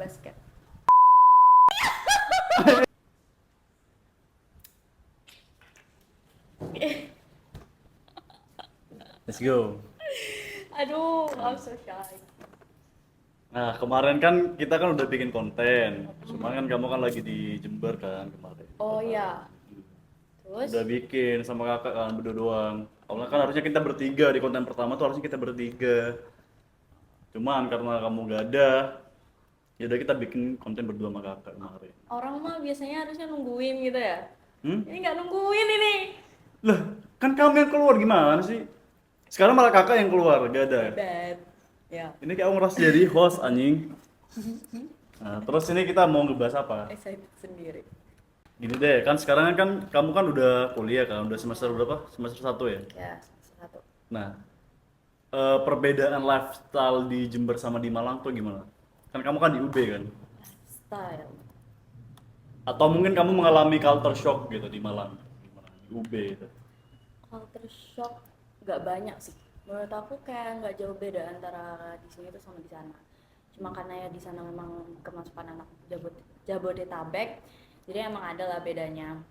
basket. Let's go. Aduh, I'm so shy. Nah, kemarin kan kita kan udah bikin konten. Cuma kan kamu kan lagi di Jember kan kemarin. Oh iya. Terus? Udah bikin sama kakak kan berdua doang. Awalnya kan harusnya kita bertiga di konten pertama tuh harusnya kita bertiga. Cuman karena kamu gak ada, ya udah kita bikin konten berdua sama kakak kemarin. Orang mah biasanya harusnya nungguin gitu ya. Hmm? Ini nggak nungguin ini. Lah, kan kamu yang keluar gimana sih? Sekarang malah kakak yang keluar, gak ada. Bad. Ya. Ini kayak ngerasa jadi host anjing. Nah, terus ini kita mau ngebahas apa? Excited sendiri. Gini deh, kan sekarang kan kamu kan udah kuliah kan, udah semester berapa? Semester 1 ya? Ya, satu. Nah, perbedaan lifestyle di Jember sama di Malang tuh gimana? Kan kamu kan di UB kan? Style. Atau mungkin kamu mengalami culture shock gitu di Malang? Gimana? Di UB gitu. Culture shock nggak banyak sih. Menurut aku kayak nggak jauh beda antara di sini tuh sama di sana. Cuma karena ya di sana memang kemasukan anak Jabodetabek, jadi emang ada lah bedanya.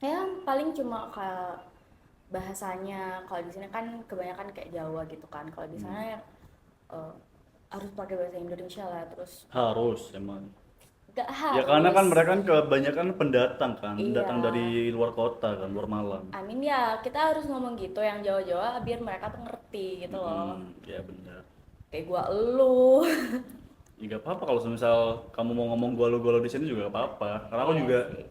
Ya paling cuma kayak bahasanya. Kalau di sini kan kebanyakan kayak Jawa gitu kan. Kalau di sana ya harus pakai bahasa Indonesia lah. Terus Harus emang. nggak harus. Ya karena kan mereka kan kebanyakan pendatang kan, Iya. datang dari luar kota kan, luar Malang. Amin ya, kita harus ngomong gitu yang Jawa-Jawa biar mereka tuh ngerti gitu loh. Ya benar. Kayak gua elu. Ya gak apa-apa kalau misal kamu mau ngomong gua lu di sini juga gak apa-apa. Karena aku Iya juga sih.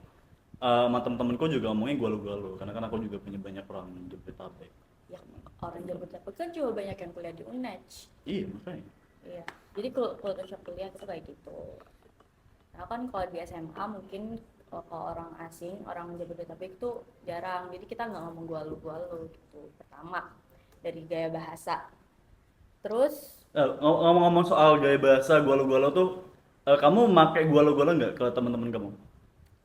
sama temen-temenku juga ngomongnya gua lu. Karena kan aku juga punya banyak orang Jabodetabek. Ya, orang Jabodetabek kan juga banyak yang kuliah di UNED. Iya makanya. Iya. Jadi culture shock kuliah itu kayak gitu. Nah kan kalau di SMA mungkin kalau orang asing, orang Jabodetabek itu jarang. Jadi kita nggak ngomong gua lu gitu. Pertama dari gaya bahasa. Terus Ngomong-ngomong soal gaya bahasa gua lu tuh, kamu pakai gua lu nggak ke teman-teman kamu?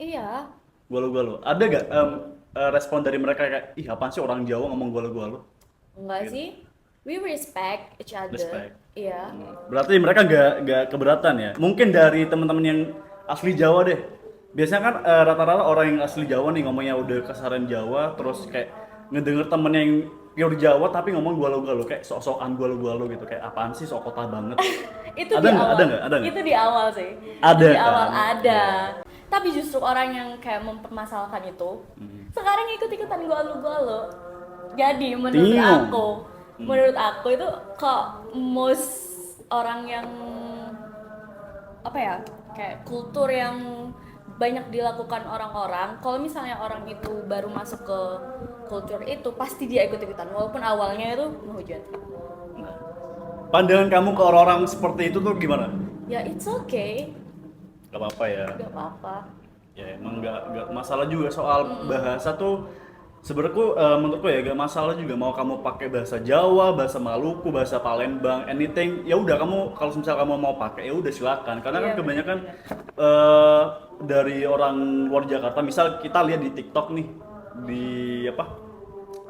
iya, Gua lu. Ada gak respon dari mereka kayak, ih apaan sih orang Jawa ngomong gua lu? enggak Gitu. sih. We respect each other. Respect. Iya. Berarti mereka nggak keberatan ya? Mungkin dari teman-teman yang asli Jawa deh. Biasanya kan rata-rata orang yang asli Jawa nih ngomongnya udah kasaran Jawa, terus kayak ngedenger temennya yang pure Jawa tapi ngomong gua lu kayak sok-sokan gua lu gitu kayak apaan sih sok kota banget. Itu Ada di nggak? awal. Ada nggak? Ada nggak? Itu di awal sih. Ada Itu di kan? awal ada. Iya. Tapi justru orang yang kayak mempermasalahkan itu sekarang ikut-ikutan gua lu. Jadi Tingo. menurut aku itu kok most orang yang apa ya? Kayak kultur yang banyak dilakukan orang-orang, kalau misalnya orang itu baru masuk ke kultur itu pasti dia ikut-ikutan walaupun awalnya itu menghujat. Nah, pandangan kamu ke orang-orang seperti itu tuh gimana? Ya it's okay, Gak apa-apa ya. gak apa-apa. Ya emang nggak masalah juga soal bahasa tuh sebenarnya menurutku ya gak masalah juga mau kamu pakai bahasa Jawa, bahasa Maluku, bahasa Palembang, anything ya udah kamu kalau misal kamu mau pakai ya udah silakan karena kan Iya, kebanyakan benar-benar. dari orang luar Jakarta misal kita lihat di TikTok nih di apa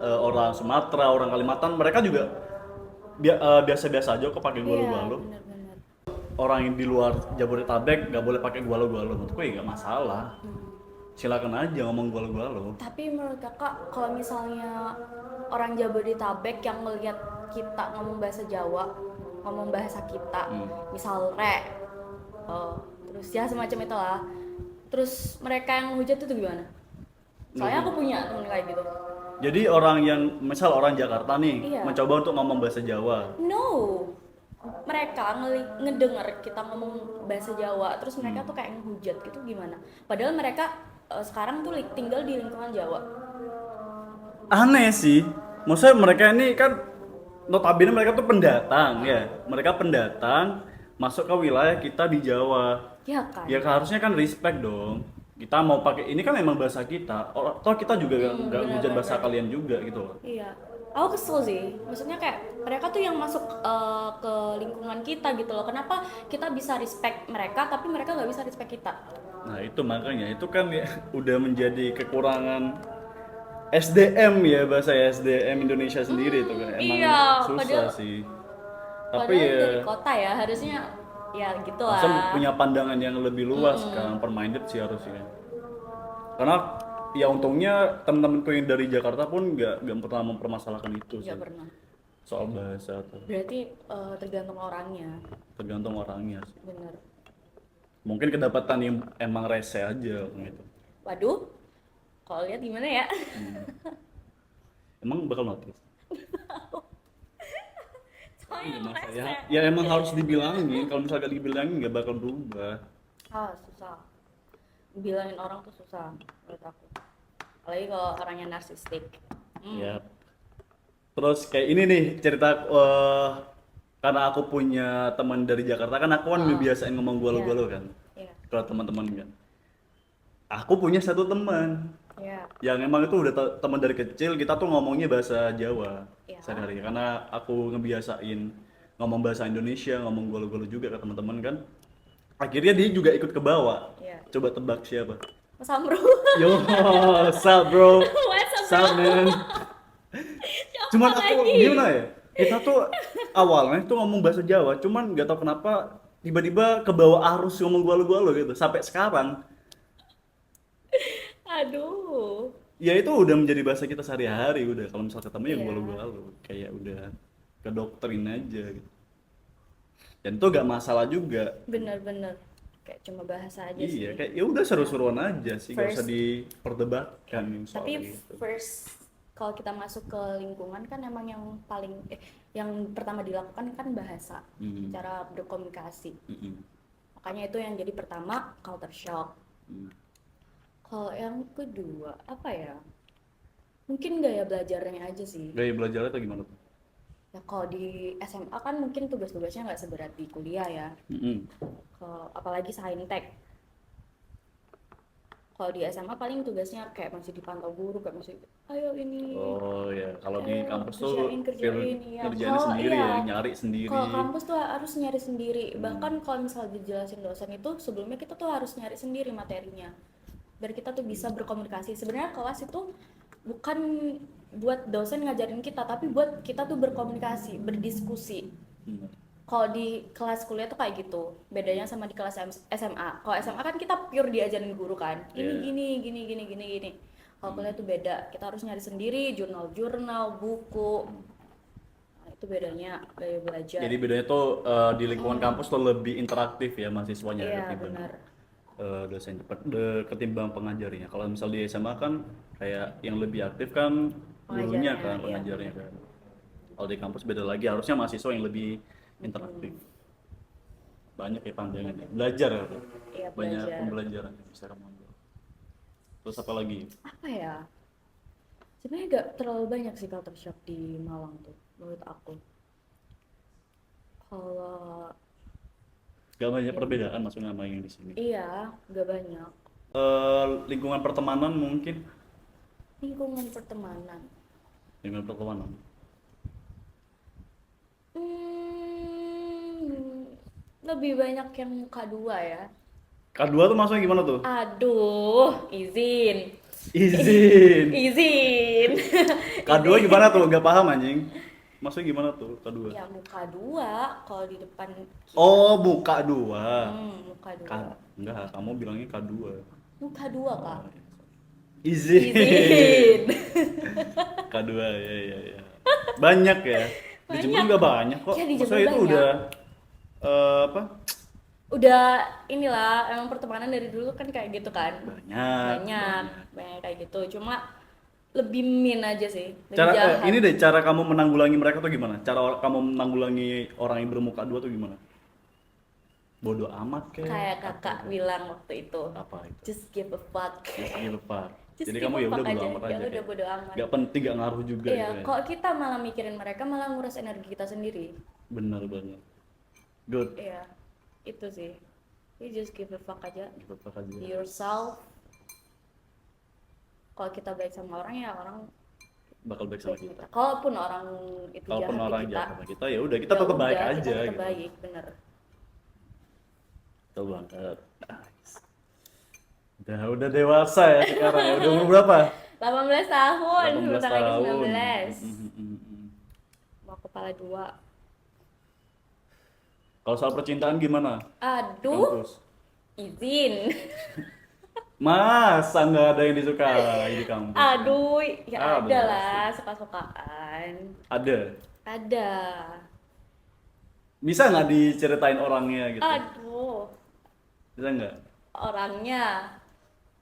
orang Sumatera, orang Kalimantan mereka juga biasa-biasa aja kok pakai Iya, gua lu. benar-benar. Orang yang di luar Jabodetabek nggak boleh pakai gua lu menurutku ya nggak masalah. Silakan aja ngomong gua lu. Tapi menurut kakak, kalau misalnya orang Jabodetabek yang melihat kita ngomong bahasa Jawa, ngomong bahasa kita, misal terus ya semacam itulah. Terus mereka yang hujat itu gimana? Soalnya aku punya temen kayak gitu. Jadi orang yang misal orang Jakarta nih Iya. mencoba untuk ngomong bahasa Jawa. No, mereka ngedenger kita ngomong bahasa Jawa, terus mereka tuh kayak ngehujat gitu gimana? Padahal mereka sekarang tuh tinggal di lingkungan Jawa. Aneh sih. Maksudnya mereka ini kan notabene mereka tuh pendatang ya. Mereka pendatang masuk ke wilayah kita di Jawa. Ya kan? Ya harusnya kan respect dong. Kita mau pakai ini kan memang bahasa kita. Toh kita juga nggak hujat bahasa kalian juga gitu loh. Iya. Aku kesel sih. Maksudnya kayak mereka tuh yang masuk ke lingkungan kita gitu loh. Kenapa kita bisa respect mereka tapi mereka nggak bisa respect kita? Nah itu makanya itu kan ya udah menjadi kekurangan SDM ya bahasa SDM Indonesia sendiri itu kan emang iya, susah padahal- sih. Padahal Tapi ya dari kota ya harusnya Ya gitu Harusnya lah. punya pandangan yang lebih luas kan, open-minded sih harusnya. Karena ya untungnya temen-temenku yang dari Jakarta pun nggak pernah mempermasalahkan itu Nggak sih. pernah. Soal bahasa tuh. Berarti tergantung orangnya. Tergantung orangnya sih. Bener. Mungkin kedapatan yang emang rese aja gitu. Waduh, kalau lihat gimana ya? Emang bakal notice. Soalnya Emang rese. saya ya emang harus dibilangin, kalau misalnya gak dibilangin nggak bakal berubah. Susah. Bilangin orang tuh susah menurut aku. Apalagi kalau orangnya narsistik. Ya. Terus kayak ini nih cerita karena aku punya teman dari Jakarta kan aku kan ngebiasain ngomong Iya. gua-gua kan Iya. ke teman-teman kan. Aku punya satu teman Iya. yang emang itu udah teman dari kecil, kita tuh ngomongnya bahasa Jawa Iya. sehari-hari karena aku ngebiasain ngomong bahasa Indonesia, ngomong golo-golo juga ke teman-teman kan. Akhirnya dia juga ikut ke bawah. Iya. Coba tebak siapa? Mas Amro. Yo, sup bro? What's up, Sup man? Cuman Siapa aku lagi? gimana ya? Kita tuh awalnya tuh ngomong bahasa Jawa, cuman nggak tahu kenapa tiba-tiba ke bawah arus ngomong gua-gua gitu sampai sekarang. Aduh. Ya itu udah menjadi bahasa kita sehari-hari udah kalau misal ketemu ya Iya. gua-gua kayak udah kedoktrin aja gitu. Dan itu gak masalah juga. Bener-bener. Kayak cuma bahasa aja sih. Iya, kayak ya udah seru-seruan aja sih, gak usah First. diperdebatkan soal Tapi gitu. first kalau kita masuk ke lingkungan kan emang yang paling yang pertama dilakukan kan bahasa, cara berkomunikasi. Makanya itu yang jadi pertama culture shock. Kalau yang kedua apa ya? Mungkin gaya belajarnya aja sih. Gaya belajarnya tuh gimana tuh? Ya kalau di SMA kan mungkin tugas-tugasnya nggak seberat di kuliah ya. Kalau apalagi saintek. Kalau di SMA paling tugasnya kayak masih dipantau guru, kayak masih ayo ini. Oh ya, kalau di Ayo, kampus tuh kerjain ya. kerjanya Kalau sendiri iya, ya, nyari sendiri. kalau kampus tuh harus nyari sendiri. Bahkan kalau misalnya dijelasin dosen itu sebelumnya kita tuh harus nyari sendiri materinya. Biar kita tuh bisa berkomunikasi. Sebenarnya kelas itu bukan buat dosen ngajarin kita, tapi buat kita tuh berkomunikasi, berdiskusi. Kalau di kelas kuliah tuh kayak gitu. Bedanya sama di kelas SMA. Kalau SMA kan kita pure diajarin guru kan. Ini Iya. gini. Kalau kuliah tuh beda. Kita harus nyari sendiri jurnal-jurnal, buku. Nah, itu bedanya gaya belajar. Jadi bedanya tuh di lingkungan kampus tuh lebih interaktif ya mahasiswanya Iya, ketimbang benar. dosen ketimbang pengajarnya. Kalau misal di SMA kan kayak yang lebih aktif kan gurunya Pengajarnya, kan, iya, pengajarnya kan. Kalau di kampus beda lagi, harusnya mahasiswa yang lebih interaktif. Banyak ya pandangannya. Belajar ya, Bro. Iya, Banyak belajar. pembelajaran yang bisa kamu ambil. Terus apa lagi? Apa ya? Sebenarnya gak terlalu banyak sih culture shock di Malang tuh menurut aku. Kalau Gak banyak perbedaan maksudnya sama yang di sini. iya, gak banyak. Lingkungan pertemanan mungkin. Lingkungan pertemanan. Lingkungan pertemanan. Lebih banyak yang K2 ya. K2 tuh maksudnya gimana tuh? Aduh, izin. Izin. Izin. K2 gimana tuh? Gak paham anjing. Maksudnya gimana tuh K2? Ya muka dua kalau di depan kita. Oh, muka 2. Muka dua. Enggak, kamu bilangnya K2. Muka dua, Kak. Izin. Izin. K2 ya. Banyak ya. Di Jember Banyak. juga banyak kok. Ya, di Maksudnya Jember itu banyak. udah apa? Udah inilah emang pertemanan dari dulu kan kayak gitu kan. Banyak. Banyak kayak gitu. Cuma lebih mean aja sih, lebih Cara jahat. ini deh cara kamu menanggulangi mereka tuh gimana? Cara kamu menanggulangi orang yang bermuka 2 tuh gimana? Bodoh amat Kayak kakak bilang waktu itu, apa itu? just give a fuck. Just give a fuck. Just Jadi give kamu a ya udah fuck bodo aja. amat Ya aja. udah kayak. bodo amat. Gak penting, gak ngaruh juga Iya, gitu ya. kalau kita malah mikirin mereka malah nguras energi kita sendiri. Bener banget. Good. Iya, itu sih. You just give a fuck aja. Give a fuck aja. Be yourself. Kalau kita baik sama orang ya orang Bakal baik sama baik sama kita. kita. Kalaupun orang itu Kalaupun jahat orang di kita, jahat sama kita ya udah kita ya tetap baik udah, aja kita tetap gitu. baik, bener. Betul banget. Nice. Udah dewasa ya sekarang ya. Udah umur berapa? 18 tahun, 18 sebentar lagi tahun. 19. Mau kepala 2. Kalau soal percintaan gimana? Aduh, Kampus. izin. Masa nggak ada yang disukai di kampus? Aduh, ya Ada ada pasti. lah suka-sukaan. Ada. Ada. Bisa nggak diceritain orangnya gitu? Aduh, Bisa nggak? orangnya.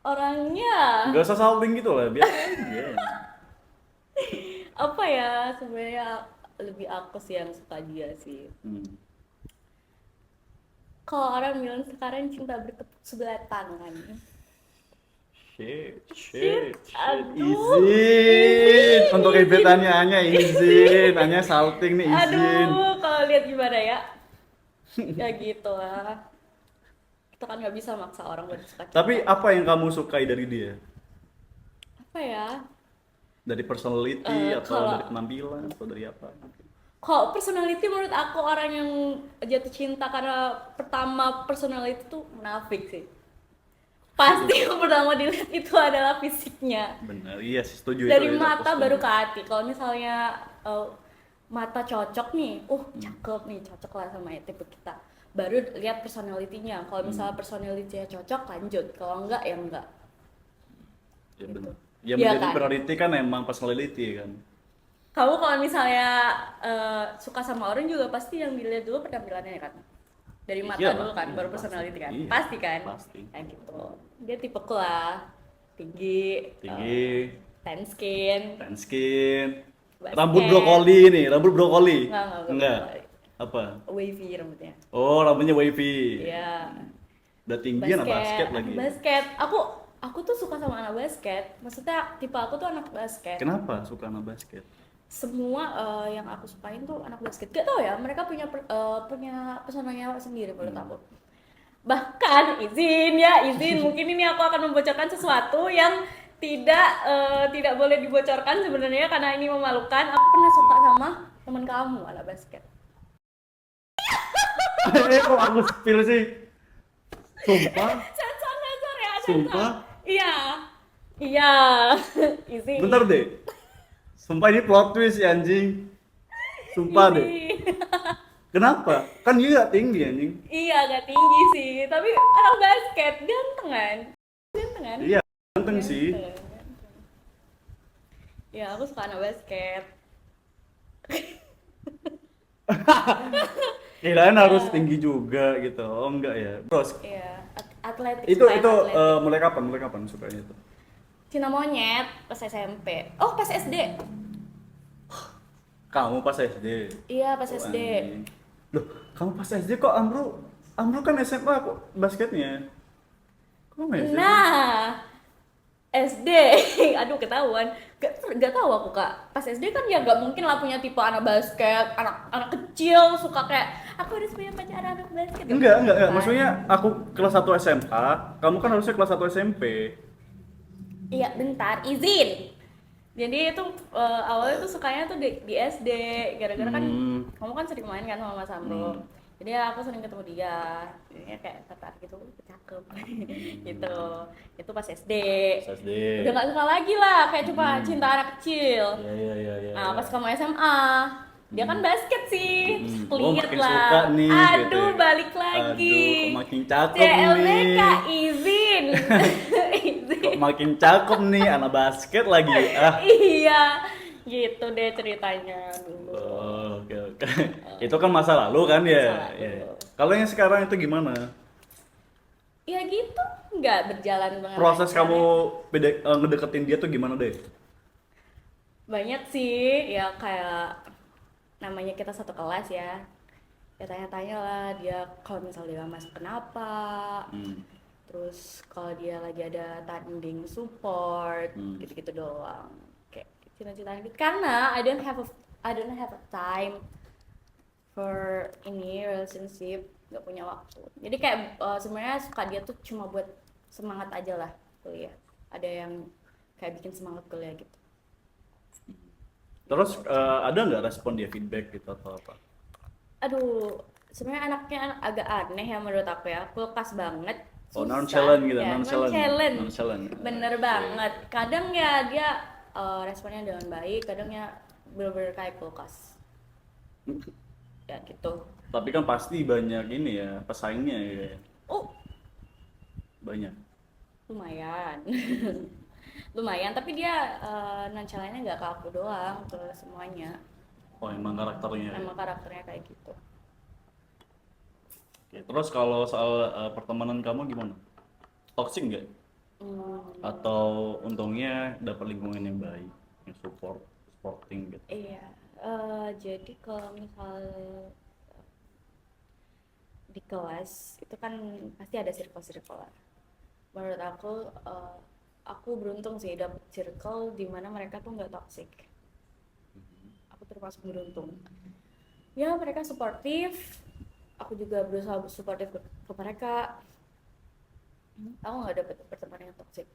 Orangnya. Nggak usah salting gitu lah, biasa aja. Apa ya, sebenarnya lebih aku sih yang suka dia sih. Hmm. Kalau orang bilang sekarang cinta bertepuk sebelah tangan. Shit. Aduh, Izin. Untuk gebetannya Anya izin. Anya salting nih izin. aduh, kalau lihat gimana ya? Ya gitu lah. Kita kan nggak bisa maksa orang buat suka cinta. Tapi apa yang kamu sukai dari dia? Apa ya? Dari personality atau Kalau dari penampilan atau dari apa? kalau personality menurut aku orang yang jatuh cinta karena pertama personality itu munafik sih. Pasti yang pertama dilihat itu adalah fisiknya. Benar, iya sih setuju Dari itu, aku mata setuju. baru ke hati. Kalau misalnya mata cocok nih, cakep nih, cocok lah sama tipe kita. Baru lihat personality-nya. Kalau misalnya personality-nya cocok, lanjut. Kalau enggak, ya enggak. Ya Gitu. benar. Ya Iya menjadi kan? priority kan emang personality kan. Kamu kalau misalnya suka sama orang juga pasti yang dilihat dulu penampilannya kan? Dari mata Iyalah, dulu kan, iya, baru pasti. personality kan? Iya, Pasti kan? pasti. Kayak gitu. Dia tipeku lah. Tinggi, Tinggi, tan skin, tan skin, basket. rambut brokoli nih, rambut brokoli. Enggak Enggak. brokoli. Apa? Wavy rambutnya. Oh, rambutnya wavy. Iya. Udah tinggi anak basket lagi. anak basket. Aku tuh suka sama anak basket. Maksudnya tipe aku tuh anak basket. Kenapa suka anak basket? Semua yang aku sukain tuh anak basket. Gak tau ya, mereka punya pesonanya sendiri menurut aku. Bahkan izin mungkin ini aku akan membocorkan sesuatu yang tidak boleh dibocorkan sebenarnya karena ini memalukan. Aku pernah suka sama teman kamu anak basket. Kok aku spill sih? Sumpah? Sensor ya, sensor. Sumpah? Iya. Iya. Izin. Bentar deh. Sumpah ini plot twist ya anjing. Sumpah deh. Izin. Kenapa? Kan dia gak tinggi anjing. Iya, gak tinggi sih, tapi anak basket ganteng kan? Ganteng kan? Iya, ganteng sih. Ganteng. Ya, aku suka anak basket. Kirain harus tinggi juga gitu. Oh enggak ya. Terus Iya, atletik. itu suka yang atletik. mulai kapan? Mulai kapan sukanya itu? Cinta monyet pas SMP. Oh, pas SD. Kamu pas SD. Iya, pas Oh, SD. anjing. Loh, kamu pas SD kok Amru kan SMA kok basketnya. Kok kamu SD? Nah, SD, aduh ketahuan, gak tahu aku kak. Pas SD kan ya gak mungkin lah punya tipe anak basket, anak kecil suka kayak aku harus punya pacar anak basket. Enggak. Kan? Maksudnya aku kelas 1 SMA, kamu kan harusnya kelas 1 SMP. Iya, bentar, izin. Jadi itu awalnya tuh sukanya tuh di SD, gara-gara kan kamu kan sering main kan sama Mas Amro. Jadi aku sering ketemu dia, jadinya kayak tertarik gitu, cakep gitu. Itu pas SD. Pas SD. Udah gak suka lagi lah, kayak cuma cinta anak kecil. Iya. Nah, pas kamu SMA, dia kan basket sih, terus Oh, lihat makin lah. suka nih, Aduh, gitu ya. balik lagi. Aduh, kok makin cakep CLBK, nih. izin. izin. Kok makin cakep nih anak basket lagi. Iya, gitu deh ceritanya dulu. Oh, oke. Itu kan masa lalu kan ya. Masa lalu. Iya. Kalau yang sekarang itu gimana? Ya gitu, nggak berjalan dengan Proses lancar. kamu ngedeketin dia tuh gimana deh? Banyak sih, ya kayak namanya kita satu kelas ya. Ya tanya-tanya lah dia kalau misalnya dia masuk kenapa. Terus kalau dia lagi ada tanding support, gitu-gitu doang. Kayak cita-cita gitu. Karena I don't have a time for ini relationship, nggak punya waktu. Jadi kayak sebenarnya suka dia tuh cuma buat semangat aja lah kuliah. Ada yang kayak bikin semangat kuliah gitu. Terus ada nggak respon dia feedback gitu atau apa? Aduh, sebenarnya anaknya agak aneh ya menurut aku ya, kulkas banget. Oh, Susah. nonchalant gitu, Ya, nonchalant. Bener banget. Kadang ya dia responnya dengan baik, kadang ya bener-bener kayak kulkas. Ya gitu. Tapi kan pasti banyak ini ya, pesaingnya ya. Oh, Banyak. lumayan. Lumayan, tapi dia nonchalant-nya nggak ke aku doang, ke semuanya. Oh, emang karakternya. Emang karakternya kayak gitu. Oke, terus kalau soal pertemanan kamu gimana? Toxic nggak? Hmm, Atau untungnya dapat lingkungan yang baik, yang supporting gitu? iya, jadi kalau misal di kelas itu kan pasti ada circle-circle lah. Menurut aku beruntung sih dapet circle di mana mereka tuh nggak toxic. Aku termasuk beruntung. Ya mereka suportif, aku juga berusaha suportif ke mereka. Aku nggak dapet pertemanan yang toxic.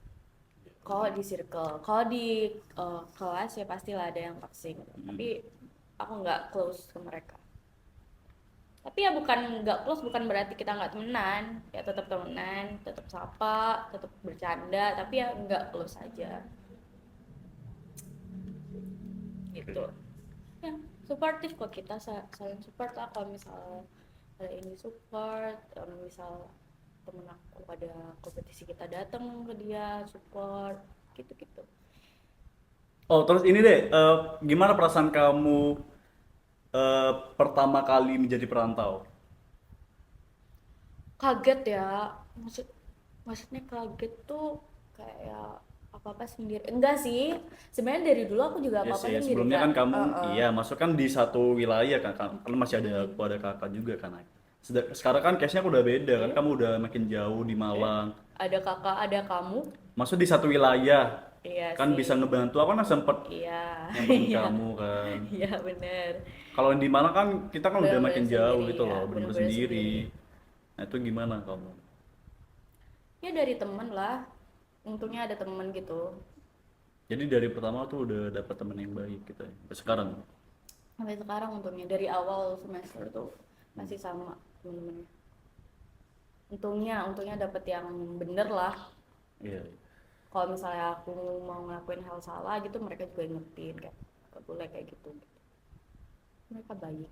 Kalau di circle, kalau di kelas ya pastilah ada yang toxic. Tapi aku nggak close ke mereka. Tapi ya bukan nggak close bukan berarti kita nggak temenan, ya tetap temenan, tetap sapa, tetap bercanda, tapi ya nggak close aja gitu. Ya supportif kok kita saling support lah kalau misal ada ini support, misal temen aku ada kompetisi kita datang ke dia support gitu-gitu. Oh, terus ini deh, gimana perasaan kamu pertama kali menjadi perantau? Kaget ya, maksudnya kaget tuh kayak apa-apa sendiri enggak sih, sebenarnya dari dulu aku juga Ya apa-apa sih, sendiri sebelumnya Kak. kan kamu, iya, masuk kan di satu wilayah kan masih ada aku ada kakak juga kan. Sekarang kan case-nya udah beda kan, Iya. kamu udah makin jauh di Ya. Malang. Ada kakak ada kamu. Masuk di satu wilayah, Iya kan sih. bisa ngebantu. Aku kan sempet Iya. nyamperin Iya. kamu kan. Iya bener. Kalau di Malang kan kita kan udah Bener-bener makin jauh sendiri gitu ya, loh, bener-bener bener-bener sendiri. sendiri. Nah itu gimana kamu? Ya dari temen lah, untungnya ada temen gitu. Jadi dari pertama tuh udah dapet temen yang baik gitu ya, sampai sekarang. Sampai sekarang untungnya dari awal semester tuh masih sama temen-temennya. Untungnya dapet yang bener lah. Iya. Kalau misalnya aku mau ngelakuin hal salah gitu mereka juga ingetin kayak gak boleh kayak gitu. Mereka baik.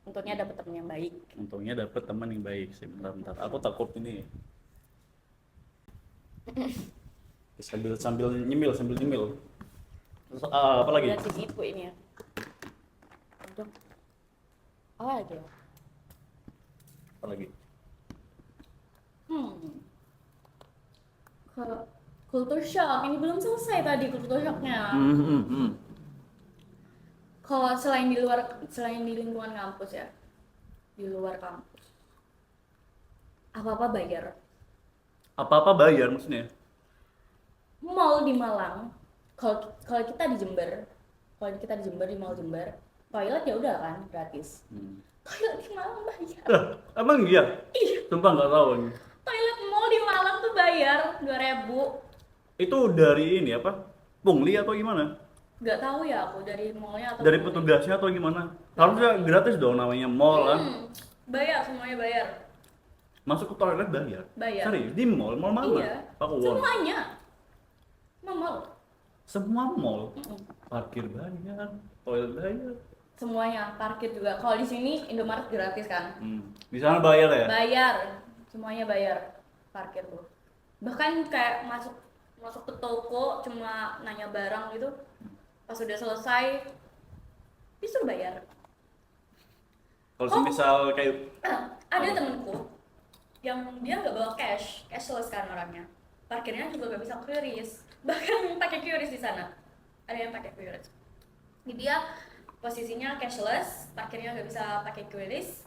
Untungnya dapet temen yang baik. Untungnya dapet teman yang baik sih. Bentar-bentar. Aku takut ini. Sambil sambil nyemil. Terus, apa lagi? Liatin ibu ini ya. Udah. Apa lagi ya? Apa lagi? Hmm. Ke culture shock. Ini belum selesai tadi culture shocknya. Hmm. Kalau selain di lingkungan kampus ya, di luar kampus, apa-apa bayar. Apa-apa bayar maksudnya? Mall di Malang, kalau kita di Jember, di Mall Jember, toilet ya udah kan gratis. Toilet di Malang bayar. Emang iya? Sumpah nggak tahu ini. Toilet mall di Malang tuh bayar 2.000. Itu dari ini apa? Pungli atau gimana? Nggak tahu ya aku dari mallnya atau Dari petugasnya atau gimana? Harusnya gratis dong, namanya mall kan. Bayar, semuanya bayar. Masuk ke toilet bayar. Bayar. Serius? Di mall mana? Iya. Pakuwon. Semuanya. Mall. Semua mall. Parkir bayar, toilet bayar. Semuanya, parkir juga. Kalau di sini Indomaret gratis kan? Di sana bayar ya? Bayar. Semuanya bayar. Parkir tuh. Bahkan kayak masuk ke toko cuma nanya barang gitu. Pas udah selesai disuruh bayar. Kalau misal kayak Ada temenku yang dia nggak bawa cashless kan orangnya. Parkirnya juga nggak bisa QRIS, bahkan pakai QRIS di sana. Ada yang pakai QRIS. Jadi dia posisinya cashless, parkirnya nggak bisa pakai QRIS.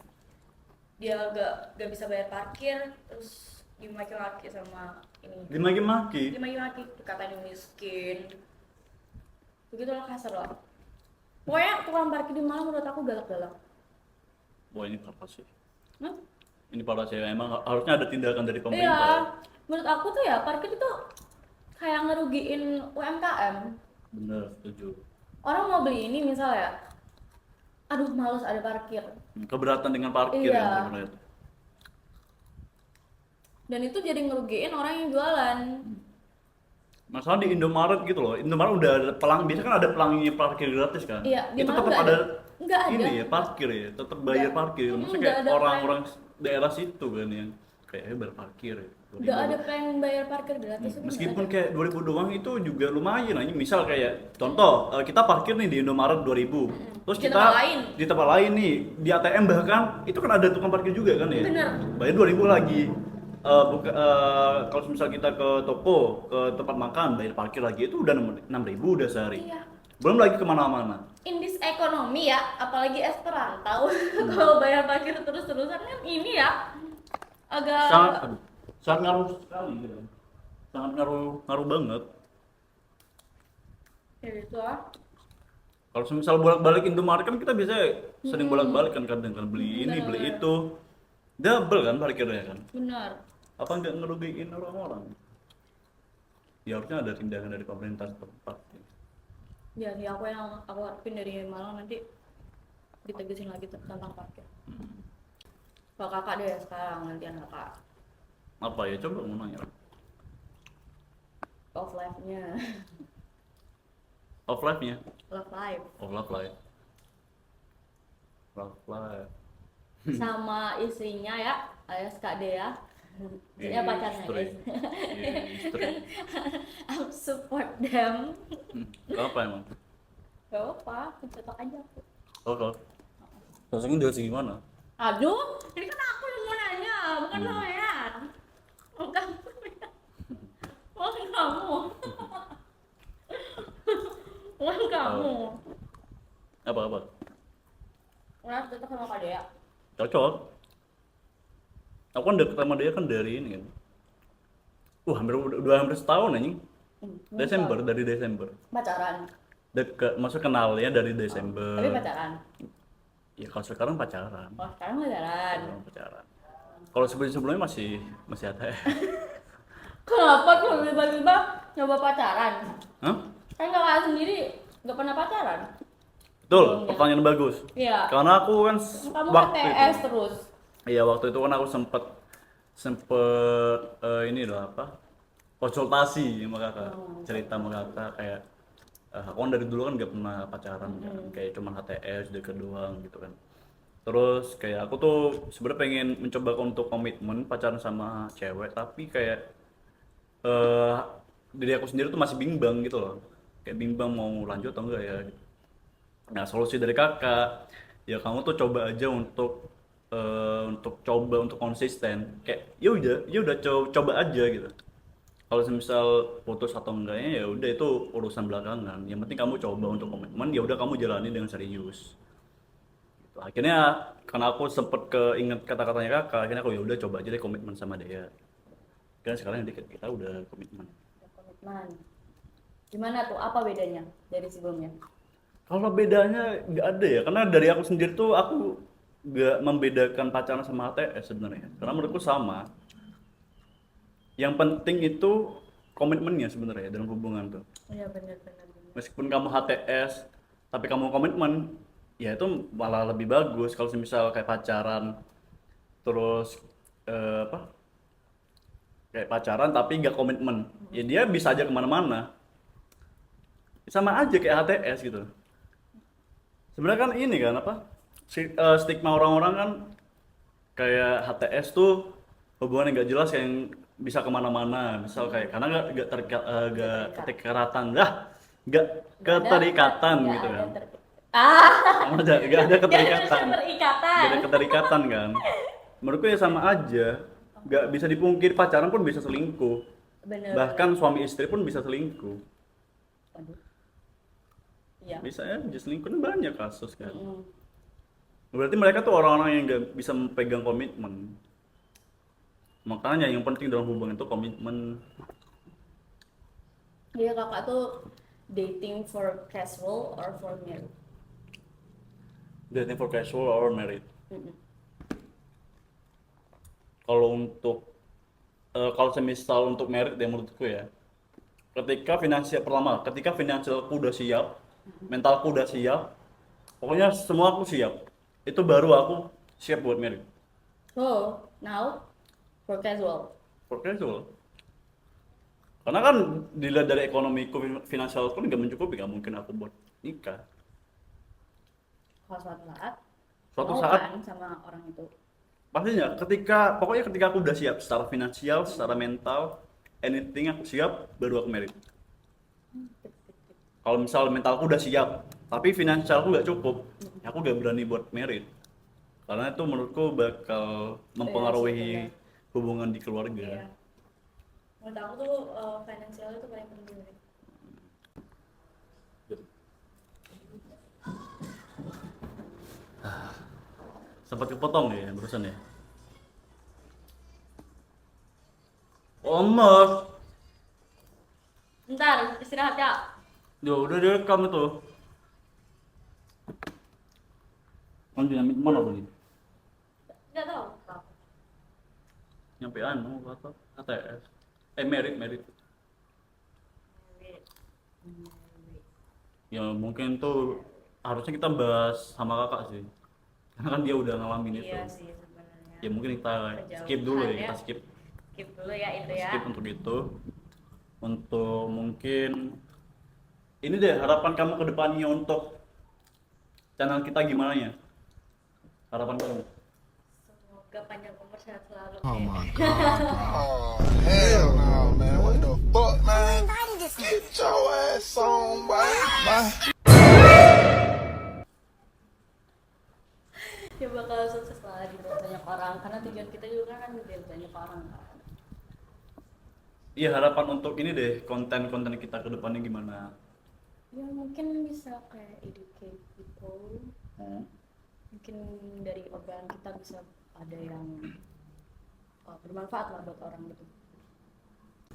Dia nggak bisa bayar parkir, terus dimaki-maki sama ini. dimaki-maki. Dimaki-maki, dikatain miskin. Begitulah kasar lah. Pokoknya tukang parkir di Malang menurut aku galak-galak. Wah ini parah sih. Hah? Ini parah sih. Emang harusnya ada tindakan dari Iya, pemerintah. menurut aku tuh ya parkir itu kayak ngerugiin UMKM. Bener, setuju. Orang mau beli ini misalnya, aduh males ada parkir. Keberatan dengan parkir Iya. ya sebenarnya. Dan itu jadi ngerugiin orang yang jualan. Masalah di Indomaret gitu loh. Indomaret udah ada pelang, biasanya kan ada pelangnya parkir gratis kan. Iya, di Itu Malang tetap nggak ada nggak ada. ini ya parkir ya, tetap bayar Nggak. parkir. Maksudnya Nggak kayak ada orang-orang daerah situ kan yang kayak bayar parkir ya. Nggak 2000. ada plan bayar parkir gratis itu nggak Meskipun ada. kayak 2000 doang itu juga lumayan aja. Misal kayak contoh kita parkir nih di Indomaret 2000. Terus Di kita tempat lain. di tempat lain nih di ATM bahkan itu kan ada tukang parkir juga kan ya. Bener. Bayar 2000 lagi. Kalau misal kita ke toko, ke tempat makan bayar parkir lagi itu udah 6000 udah sehari. Iya. Belum lagi kemana-mana. In this ekonomi ya, apalagi es perantau, kalau bayar parkir terus-terusan kan ini ya agak Sangat aduh, sangat ngaruh sekali gitu. Sangat ngaruh banget. ya gitu ah. Kalau misal bolak-balik Indomaret kan kita bisa sering bolak-balik kan kadang kan beli ini beli Benar. itu double kan parkirnya kan. Benar. Apa nggak ngerugiin orang-orang? Ya harusnya ada tindakan dari pemerintah setempat. Ya nih aku harapin dari Malang nanti ditegesin lagi tentang parkir. Kalau kakak deh sekarang gantian kakak Apa ya coba mau nanya. off life-nya. Off life-nya? Love life Oh love life. Love life. sama istrinya ya alias Kak Dea. Istrinya pacarnya Istri. guys. Iya, istri. I'm support them. Apa emang? Gak apa, cocok aja aku. Oh kalau rasanya dari segi mana? Aduh, ini kan aku yang mau nanya, bukan kalian. Bukan kamu. Bukan kamu. Apa? Udah cocok sama Kak Dea. Cocok. Aku kan deket sama dia kan dari ini kan. Hampir setahun anjing. Desember, dari Desember. Pacaran. Maksud kenalnya dari Desember. Tapi pacaran. Ya kalau sekarang pacaran. Oh, sekarang pacaran. Sekarang pacaran. Kalau sebelumnya masih ada. Kenapa tuh tiba-tiba nyoba pacaran? Hah? Kan kakak sendiri nggak pernah pacaran. Betul, Sebelumnya. pertanyaan bagus. Iya. Karena aku kan Kamu waktu HTS itu, terus. iya waktu itu kan aku sempet ini loh apa? Konsultasi sama kakak, cerita sama kakak kayak aku kan dari dulu kan nggak pernah pacaran kan, kayak cuma HTS deket doang gitu kan. Terus kayak aku tuh sebenarnya pengen mencoba untuk komitmen pacaran sama cewek, tapi kayak eh diri aku sendiri tuh masih bimbang gitu loh, kayak bimbang mau lanjut atau enggak ya. Nah solusi dari kakak ya kamu tuh coba aja untuk coba untuk konsisten, kayak ya udah coba aja gitu. Kalau misal putus atau enggaknya ya udah itu urusan belakangan, yang penting kamu coba untuk komitmen, ya udah kamu jalani dengan serius gitu. Akhirnya karena aku sempet keinget kata-katanya kakak, akhirnya aku ya udah coba aja deh komitmen sama dia kan. Sekarang kita udah komitmen. Komitmen. Gimana tuh? Apa bedanya dari sebelumnya? Kalau bedanya nggak ada ya, karena dari aku sendiri tuh aku nggak membedakan pacaran sama HTS sebenarnya, karena menurutku sama. Yang penting itu komitmennya sebenarnya dalam hubungan tuh. Iya benar. Meskipun kamu HTS tapi kamu komitmen, ya itu malah lebih bagus. Kalau misal kayak pacaran terus apa? Kayak pacaran tapi nggak komitmen, ya dia bisa aja kemana-mana. Sama aja kayak HTS gitu. Sebenarnya kan ini kan apa? Stigma orang-orang kan kayak HTS tuh hubungan yang nggak jelas yang bisa kemana-mana. Misal kayak karena nggak keterikatan, nggak keterikatan gitu kan. Nggak ada keterikatan. Nggak ada keterikatan kan. Menurutku ya sama aja. Nggak bisa dipungkiri pacaran pun bisa selingkuh. Bener. Bahkan suami istri pun bisa selingkuh. Aduh. Iya. Bisa ya, selingkuh kan banyak kasus kan. Berarti mereka tuh orang-orang yang nggak bisa memegang komitmen. Makanya yang penting dalam hubungan itu komitmen. Iya kakak tuh dating for casual or for married? Dating for casual or married. Kalau untuk kalau semisal untuk married ya menurutku ya, ketika finansialku udah siap, mentalku udah siap, pokoknya semua aku siap, itu baru aku siap buat married. So now for casual. For casual. Karena kan dilihat dari ekonomiku, finansialku nggak mencukupi, nggak mungkin aku buat nikah. kalau suatu saat Suatu mau saat kan sama orang itu. pastinya pokoknya ketika aku udah siap secara finansial, secara mental, anything aku siap, baru aku married. Kalau misal mentalku udah siap, tapi finansialku nggak cukup, aku gak berani buat married. Karena itu menurutku bakal Iya sih, mempengaruhi benar. hubungan di keluarga. Iya. Menurut aku tuh finansial itu paling penting sih. Sempat kepotong ya barusan ya. Oh, emas. Ntar istirahat ya. Ya udah direkam itu. Nanti nyampe mana tadi? Nggak tahu. Nyampe anu apa? ATS. Merit. Ya mungkin tuh harusnya kita bahas sama kakak sih. Karena kan dia udah ngalamin itu. Iya sih sebenarnya. Ya mungkin kita skip dulu ya, kita skip. Skip dulu ya itu ya. Skip untuk itu. Untuk mungkin ini deh harapan kamu ke depannya untuk channel kita gimana ya? Harapan kamu? Semoga panjang umur sehat selalu. Oh my god, bro. Oh, hell no, man. What the fuck, man? Get your ass on, boy. Bye. Ya bakal sukses lah di banyak orang karena tujuan kita juga kan di banyak orang kan. Iya harapan untuk ini deh konten-konten kita ke depannya gimana? Ya mungkin bisa kayak educate people. Mungkin dari obrolan kita bisa ada yang bermanfaat lah buat orang gitu.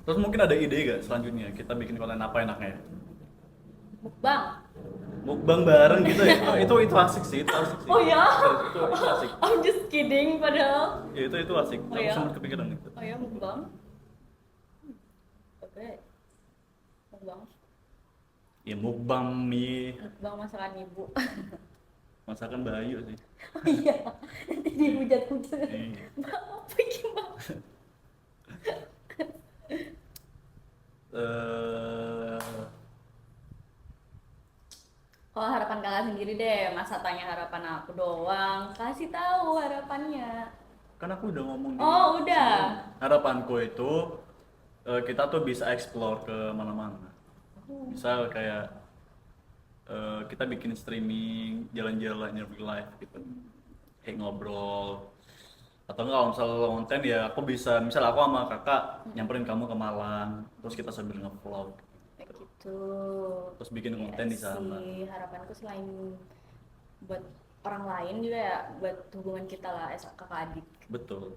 Terus mungkin ada ide gak selanjutnya kita bikin konten apa enaknya? Mukbang. Mukbang bareng gitu ya? Itu asik sih, itu asik sih. Oh ya? Itu asik. I'm just kidding padahal. Ya itu asik. Oh Aku ya? sempat kepikiran itu. Oh ya mukbang. Oke. Mukbang. Ya mukbang mie, Mukbang masakan ibu. masakan Bayu sih. Oh iya. Nanti dihujat-hujat. Iya. Mbak apa gimana? Eh, Oh harapan kakak sendiri deh, masa tanya harapan aku doang. Kasih tahu harapannya. kan aku udah ngomong di Oh udah. harapanku itu kita tuh bisa explore ke mana-mana. Misal kayak kita bikin streaming, jalan-jalan in real life gitu, kayak ngobrol. Atau enggak kalau misal konten ya aku bisa, misal aku sama kakak nyamperin kamu ke Malang, terus kita sambil nge-vlog, Kayak gitu. terus bikin konten di sana. Sih harapanku selain buat orang lain juga ya buat hubungan kita lah kakak adik. Betul.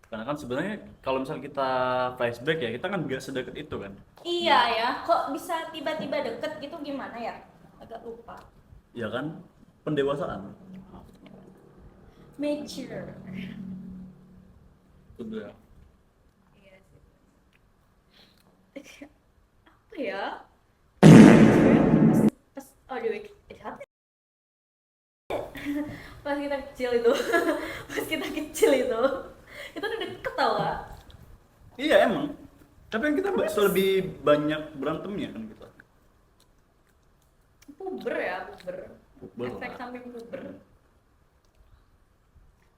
Karena kan sebenarnya kalau misal kita flashback ya, kita kan nggak sedekat itu kan. Iya ya, kok bisa tiba-tiba deket gitu gimana ya? Agak lupa. Ya kan, pendewasaan. Mature. Udah. Iya sih. Apa ya? Pas oh di apa? Pas kita kecil itu, kita udah deket tau gak? Iya emang. Tapi kan kita lebih banyak berantemnya kan kita. Puber ya, puber. Puber Efek lah. samping puber.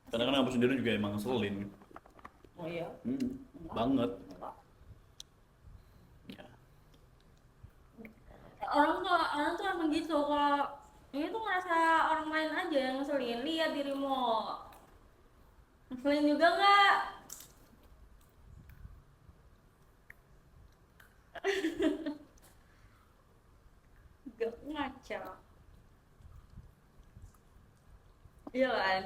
Karena kan aku sendiri juga emang ngeselin. Oh iya. Banget. Enggak. Ya. Orang tuh emang gitu kalau ini tuh ngerasa orang lain aja yang ngeselin. Lihat dirimu. Ngeselin juga nggak? Gak ngaca. Iya kan?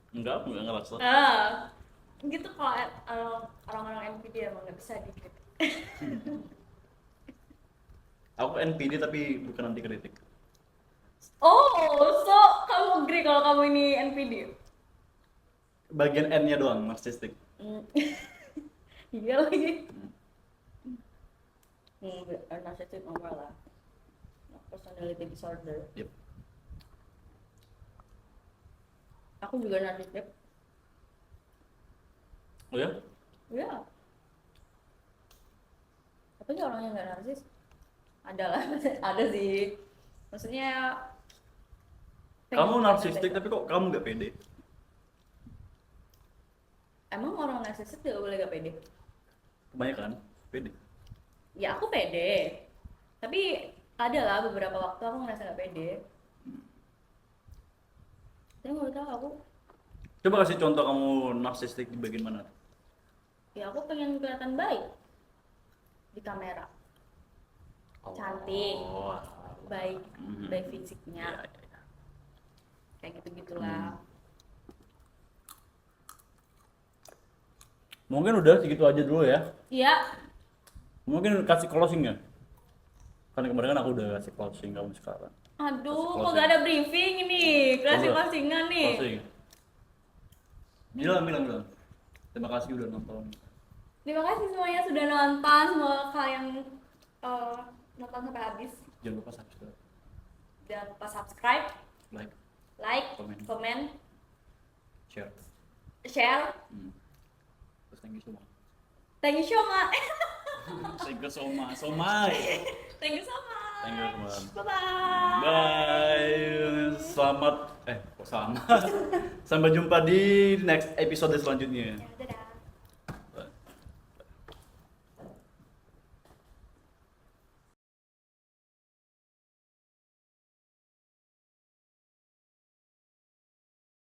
Enggak, aku nggak ngerasa. Gitu kalau orang-orang MPD emang nggak bisa dikritik. Aku NPD tapi bukan anti kritik. Oh, so kamu agree kalau kamu ini NPD? Bagian N-nya doang, narsistik. Iya lagi. Narcissistic normal lah. Personality disorder. Yep. Aku juga narcissistic. Oh ya? Ya. Apa sih orang yang nggak narsis? Ada lah, ada sih. Maksudnya Kamu pengen narsistik baik-baik. tapi kok kamu nggak pede? Emang orang narsistik juga boleh gak pede? Kebanyakan pede. Ya aku pede, tapi ada lah beberapa waktu aku ngerasa gak pede. Tapi menurut aku Coba kasih contoh kamu narsistik di bagian mana? ya aku pengen kelihatan baik di kamera, cantik, Oh. baik, Mhm. baik Iya, fisiknya, iya, iya. kayak gitu-gitulah. Mungkin udah segitu aja dulu ya. Iya, Mungkin kasih closing ya. Karena kemarin kan aku udah kasih closing kamu sekarang. aduh, Closing. kok gak ada briefing ini, closing-closingan nih. Closing. Bilang. Terima kasih udah nonton. Terima kasih semuanya sudah nonton, semoga kalian nonton sampai habis. Jangan lupa subscribe, Jangan lupa subscribe, like, like, Komen. comment, share. share. Terus thank you so much. Thank you so much. Thank you so much. So much. Thank you so much. Thank you so much. Bye-bye. Bye. Selamat kok selamat. Sampai jumpa di next episode selanjutnya.